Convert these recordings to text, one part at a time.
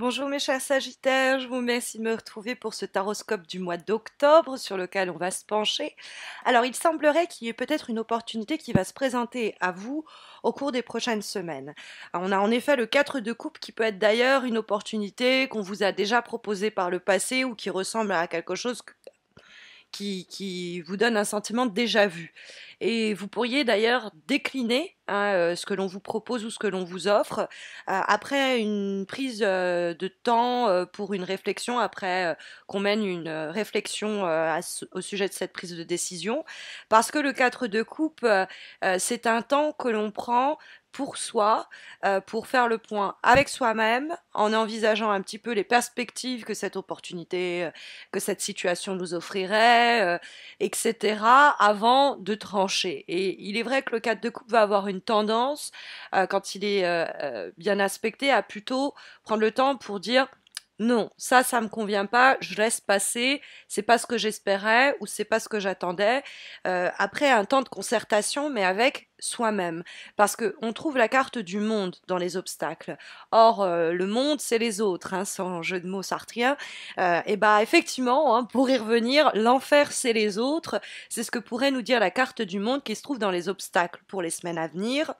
Bonjour mes chers Sagittaires, je vous remercie de me retrouver pour ce taroscope du mois d'octobre sur lequel on va se pencher. Alors il semblerait qu'il y ait peut-être une opportunité qui va se présenter à vous au cours des prochaines semaines. Alors, on a en effet le 4 de coupe qui peut être d'ailleurs une opportunité qu'on vous a déjà proposée par le passé ou qui ressemble à quelque chose qui vous donne un sentiment de déjà vu. Et vous pourriez d'ailleurs décliner ce que l'on vous propose ou ce que l'on vous offre après une prise de temps pour une réflexion, après qu'on mène une réflexion au sujet de cette prise de décision. Parce que le 4 de coupe, c'est un temps que l'on prend pour soi, pour faire le point avec soi-même, en envisageant un petit peu les perspectives que cette opportunité, que cette situation nous offrirait, etc., avant de trancher. Et il est vrai que le 4 de coupe va avoir une tendance, quand il est bien aspecté, à plutôt prendre le temps pour dire non, ça me convient pas, je laisse passer, c'est pas ce que j'espérais ou c'est pas ce que j'attendais. Après un temps de concertation, mais avec soi-même, parce que on trouve la carte du monde dans les obstacles. Or, le monde, c'est les autres, hein, sans jeu de mots sartrien. Et bah effectivement, hein, pour y revenir, l'enfer, c'est les autres. C'est ce que pourrait nous dire la carte du monde qui se trouve dans les obstacles pour les semaines à venir.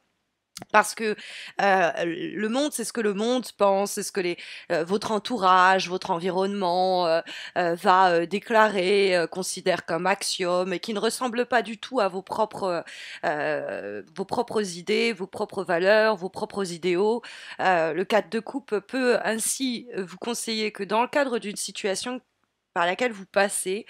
Parce que le monde, c'est ce que le monde pense, c'est ce que votre entourage, votre environnement va déclarer, considère comme axiome, et qui ne ressemble pas du tout à vos propres idées, vos propres valeurs, vos propres idéaux. Le 4 de coupe peut ainsi vous conseiller que dans le cadre d'une situation par laquelle vous passez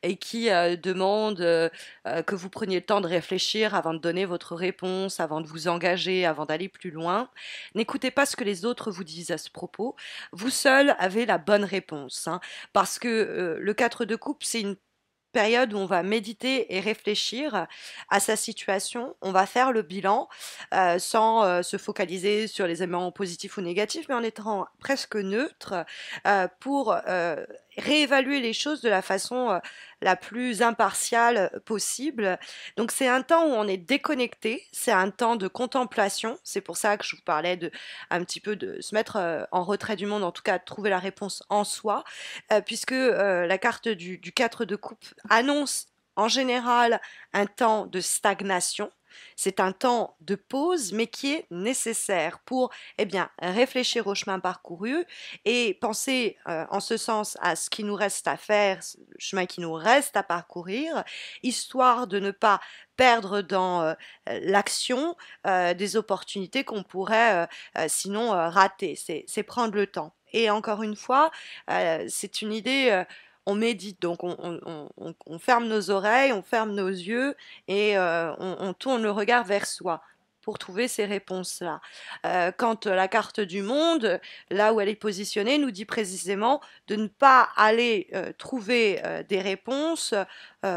et qui demande que vous preniez le temps de réfléchir avant de donner votre réponse, avant de vous engager, avant d'aller plus loin. N'écoutez pas ce que les autres vous disent à ce propos. Vous seul avez la bonne réponse, hein, parce que le 4 de coupe, c'est une période où on va méditer et réfléchir à sa situation. On va faire le bilan sans se focaliser sur les éléments positifs ou négatifs, mais en étant presque neutre pour réévaluer les choses de la façon la plus impartiale possible. Donc c'est un temps où on est déconnecté, c'est un temps de contemplation. C'est pour ça que je vous parlais de un petit peu de se mettre en retrait du monde, en tout cas de trouver la réponse en soi, puisque la carte du 4 de coupe annonce en général un temps de stagnation. C'est un temps de pause, mais qui est nécessaire pour eh bien, réfléchir au chemin parcouru et penser en ce sens à ce qui nous reste à faire, le chemin qui nous reste à parcourir, histoire de ne pas perdre dans l'action des opportunités qu'on pourrait sinon rater. C'est prendre le temps. Et encore une fois, c'est une idée, on médite, donc on ferme nos oreilles, on ferme nos yeux et on tourne le regard vers soi pour trouver ces réponses-là. Quand la carte du monde, là où elle est positionnée, nous dit précisément de ne pas aller trouver des réponses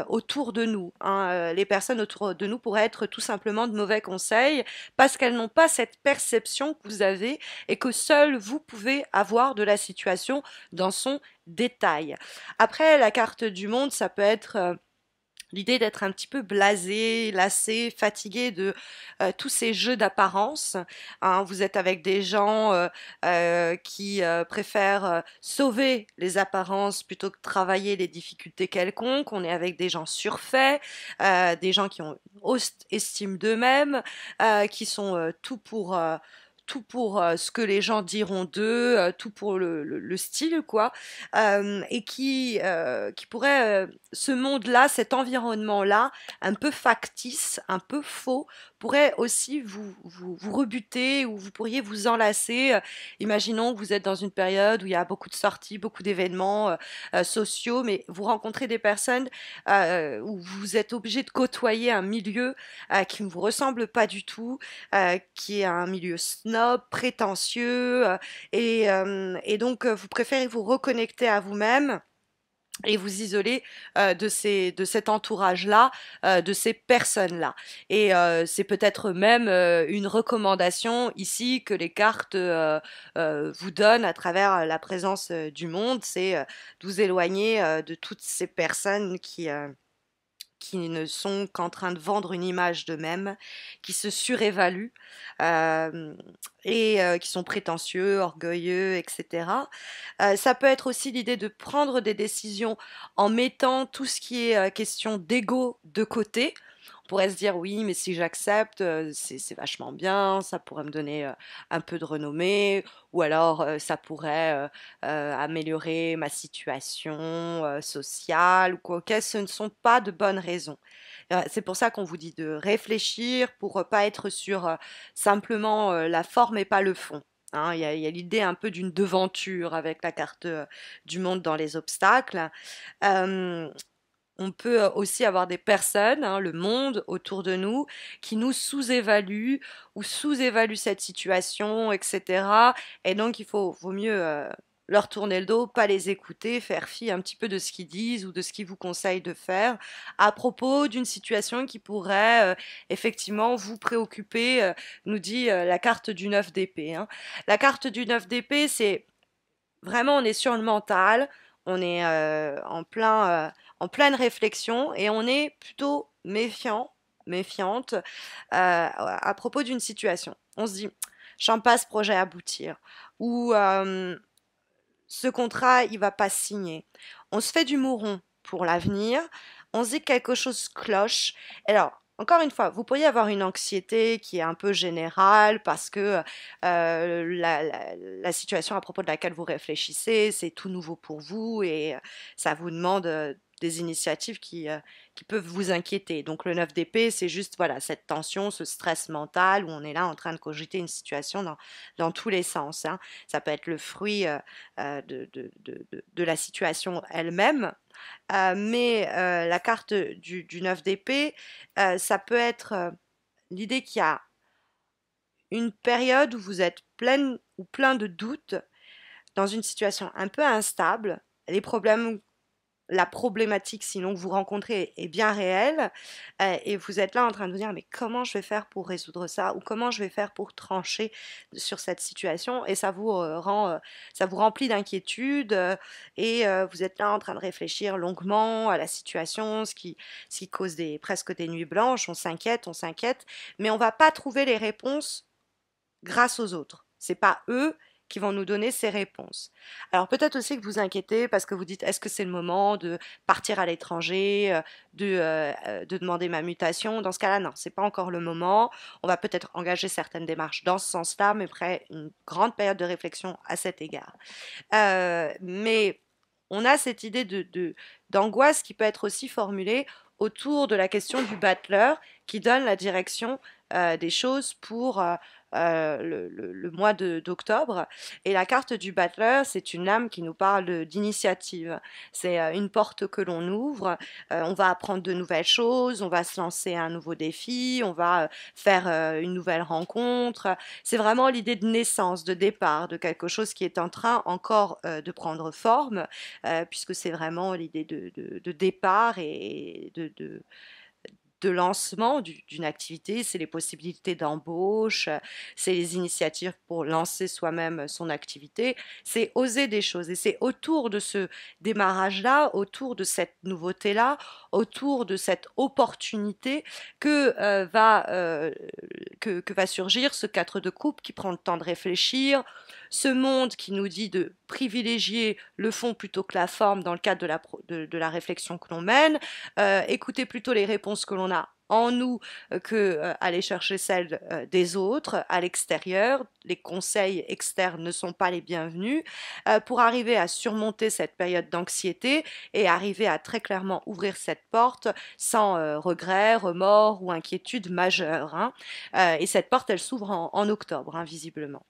autour de nous, hein. Les personnes autour de nous pourraient être tout simplement de mauvais conseils parce qu'elles n'ont pas cette perception que vous avez et que seul vous pouvez avoir de la situation dans son détail. Après, la carte du monde, ça peut être l'idée d'être un petit peu blasé, lassé, fatigué de tous ces jeux d'apparence, hein. Vous êtes avec des gens qui préfèrent sauver les apparences plutôt que travailler les difficultés quelconques. On est avec des gens surfaits, des gens qui ont une haute estime d'eux-mêmes, qui sont tout pour ce que les gens diront d'eux, tout pour le style, quoi, qui pourrait, ce monde-là, cet environnement-là, un peu factice, un peu faux, pourrait aussi vous rebuter ou vous pourriez vous enlacer. Imaginons que vous êtes dans une période où il y a beaucoup de sorties, beaucoup d'événements sociaux, mais vous rencontrez des personnes où vous êtes obligé de côtoyer un milieu qui ne vous ressemble pas du tout, qui est un milieu snob, prétentieux, et donc vous préférez vous reconnecter à vous-même et vous isoler de cet entourage-là, de ces personnes-là. Et c'est peut-être même une recommandation ici que les cartes vous donnent à travers la présence du monde, c'est de vous éloigner de toutes ces personnes qui ne sont qu'en train de vendre une image d'eux-mêmes, qui se surévaluent euh, qui sont prétentieux, orgueilleux, etc. Ça peut être aussi l'idée de prendre des décisions en mettant tout ce qui est question d'ego de côté. On pourrait se dire oui, mais si j'accepte, c'est vachement bien, ça pourrait me donner un peu de renommée, ou alors ça pourrait améliorer ma situation sociale, ou quoi. Ok, ce ne sont pas de bonnes raisons. C'est pour ça qu'on vous dit de réfléchir pour pas être sur simplement la forme et pas le fond. Hein. Il y a l'idée un peu d'une devanture avec la carte du monde dans les obstacles. Euh, on peut aussi avoir des personnes, hein, le monde autour de nous, qui nous sous-évaluent ou sous-évaluent cette situation, etc. Et donc, vaut mieux leur tourner le dos, pas les écouter, faire fi un petit peu de ce qu'ils disent ou de ce qu'ils vous conseillent de faire à propos d'une situation qui pourrait effectivement vous préoccuper, nous dit la carte du 9 d'épée. Hein. La carte du 9 d'épée, c'est vraiment, on est sur le mental, on est en pleine réflexion et on est plutôt méfiante à propos d'une situation. On se dit, je sens pas ce projet aboutir ou ce contrat, il va pas se signer. On se fait du mouron pour l'avenir, on se dit que quelque chose cloche. Alors, encore une fois, vous pourriez avoir une anxiété qui est un peu générale parce que la situation à propos de laquelle vous réfléchissez, c'est tout nouveau pour vous et ça vous demande des initiatives qui peuvent vous inquiéter. Donc le 9 d'épée, c'est juste voilà, cette tension, ce stress mental où on est là en train de cogiter une situation dans tous les sens. Hein. Ça peut être le fruit de la situation elle-même, mais la carte du 9 d'épée, ça peut être l'idée qu'il y a une période où vous êtes pleine ou plein de doutes, dans une situation un peu instable, les problèmes, la problématique sinon que vous rencontrez est bien réelle et vous êtes là en train de vous dire mais comment je vais faire pour résoudre ça ou comment je vais faire pour trancher sur cette situation et ça vous remplit d'inquiétude vous êtes là en train de réfléchir longuement à la situation, ce qui cause presque des nuits blanches, on s'inquiète, mais on va pas trouver les réponses grâce aux autres. C'est pas eux qui vont nous donner ces réponses. Alors peut-être aussi que vous inquiétez parce que vous dites est-ce que c'est le moment de partir à l'étranger, de demander ma mutation. Dans ce cas-là, non, c'est pas encore le moment. On va peut-être engager certaines démarches dans ce sens-là, mais après une grande période de réflexion à cet égard. Mais on a cette idée d'angoisse qui peut être aussi formulée autour de la question du battleur qui donne la direction des choses pour le mois d'octobre. Et la carte du battleur, c'est une lame qui nous parle d'initiative. C'est une porte que l'on ouvre, on va apprendre de nouvelles choses, on va se lancer un nouveau défi, on va faire une nouvelle rencontre. C'est vraiment l'idée de naissance, de départ, de quelque chose qui est en train encore de prendre forme, puisque c'est vraiment l'idée de départ et de lancement d'une activité, c'est les possibilités d'embauche, c'est les initiatives pour lancer soi-même son activité, c'est oser des choses. Et c'est autour de ce démarrage-là, autour de cette nouveauté-là, autour de cette opportunité que va surgir ce 4 de coupe qui prend le temps de réfléchir, ce monde qui nous dit de privilégier le fond plutôt que la forme dans le cadre de la réflexion que l'on mène, écouter plutôt les réponses que l'on a en nous que aller chercher celles des autres à l'extérieur. Les conseils externes ne sont pas les bienvenus pour arriver à surmonter cette période d'anxiété et arriver à très clairement ouvrir cette porte sans regret, remords ou inquiétude majeure. Hein. Et cette porte, elle s'ouvre en octobre, hein, visiblement.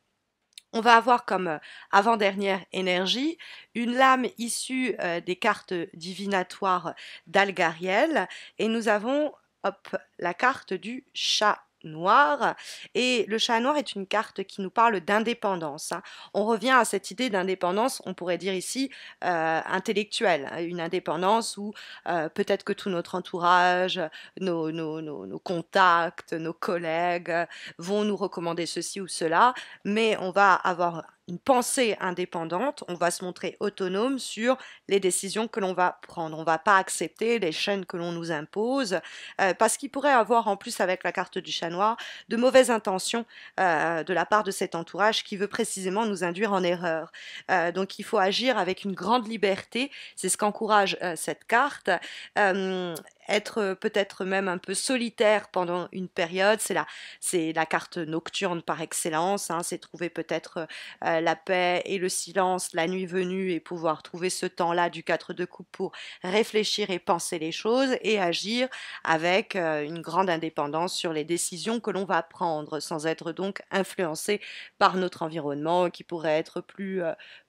On va avoir comme avant-dernière énergie une lame issue des cartes divinatoires d'Algariel et nous avons hop, la carte du chat noir et le chat noir est une carte qui nous parle d'indépendance. Hein. On revient à cette idée d'indépendance, on pourrait dire ici intellectuelle, hein, une indépendance où peut-être que tout notre entourage, nos contacts, nos collègues vont nous recommander ceci ou cela, mais on va avoir une pensée indépendante, on va se montrer autonome sur les décisions que l'on va prendre. On ne va pas accepter les chaînes que l'on nous impose, parce qu'il pourrait avoir en plus avec la carte du chat noir de mauvaises intentions de la part de cet entourage qui veut précisément nous induire en erreur. Donc il faut agir avec une grande liberté, c'est ce qu'encourage cette carte. Euh, Être peut-être même un peu solitaire pendant une période, c'est la carte nocturne par excellence, hein, c'est trouver peut-être la paix et le silence la nuit venue et pouvoir trouver ce temps-là du 4 de coupe pour réfléchir et penser les choses et agir avec une grande indépendance sur les décisions que l'on va prendre sans être donc influencé par notre environnement qui pourrait être plus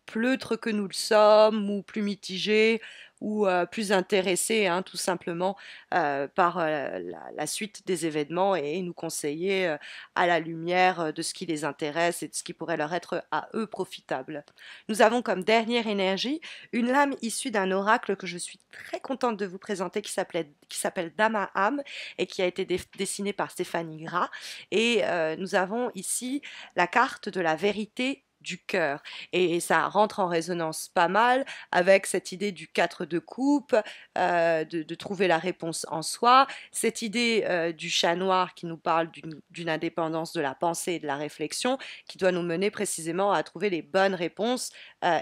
pleutre que nous le sommes ou plus mitigé ou plus intéressés hein, tout simplement par la suite des événements et nous conseiller à la lumière de ce qui les intéresse et de ce qui pourrait leur être à eux profitable. Nous avons comme dernière énergie une lame issue d'un oracle que je suis très contente de vous présenter qui s'appelle Dama Am et qui a été dessinée par Stéphanie Gras. Et nous avons ici la carte de la vérité du cœur. Et ça rentre en résonance pas mal avec cette idée du 4 de coupe, de trouver la réponse en soi, cette idée du chat noir qui nous parle d'une indépendance de la pensée et de la réflexion, qui doit nous mener précisément à trouver les bonnes réponses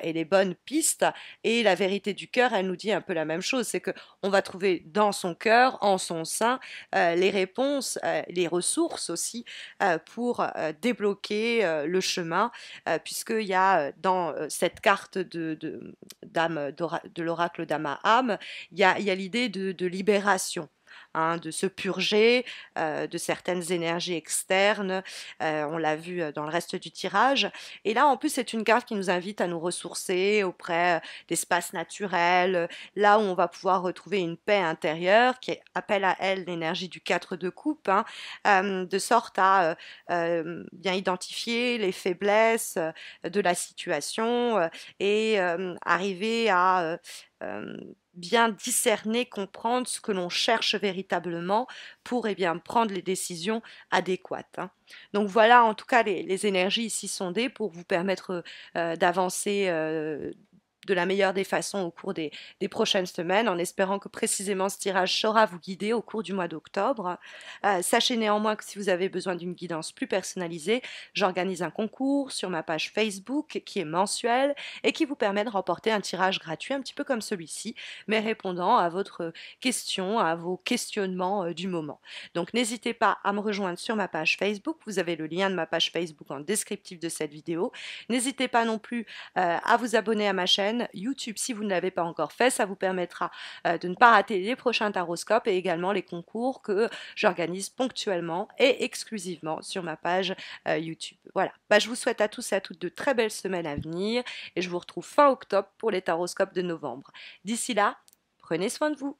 et les bonnes pistes. Et la vérité du cœur, elle nous dit un peu la même chose, c'est qu'on va trouver dans son cœur, en son sein, les réponses, les ressources aussi pour débloquer le chemin puisqu'il y a dans cette carte de l'oracle d'Ama-Am, il y a l'idée de libération. Hein, de se purger de certaines énergies externes. On l'a vu dans le reste du tirage. Et là, en plus, c'est une carte qui nous invite à nous ressourcer auprès d'espaces naturels, là où on va pouvoir retrouver une paix intérieure qui appelle à elle l'énergie du 4 de coupe, hein, de sorte à bien identifier les faiblesses de la situation et arriver à bien discerner, comprendre ce que l'on cherche véritablement pour eh bien, prendre les décisions adéquates. Hein. Donc voilà, en tout cas, les énergies ici sondées pour vous permettre d'avancer de la meilleure des façons au cours des prochaines semaines, en espérant que précisément ce tirage saura vous guider au cours du mois d'octobre. Sachez néanmoins que si vous avez besoin d'une guidance plus personnalisée, j'organise un concours sur ma page Facebook qui est mensuel et qui vous permet de remporter un tirage gratuit, un petit peu comme celui-ci, mais répondant à votre question, à vos questionnements du moment. Donc n'hésitez pas à me rejoindre sur ma page Facebook, vous avez le lien de ma page Facebook en descriptif de cette vidéo. N'hésitez pas non plus à vous abonner à ma chaîne YouTube si vous ne l'avez pas encore fait, ça vous permettra de ne pas rater les prochains taroscopes et également les concours que j'organise ponctuellement et exclusivement sur ma page YouTube. Voilà, je vous souhaite à tous et à toutes de très belles semaines à venir et je vous retrouve fin octobre pour les taroscopes de novembre. D'ici là, prenez soin de vous.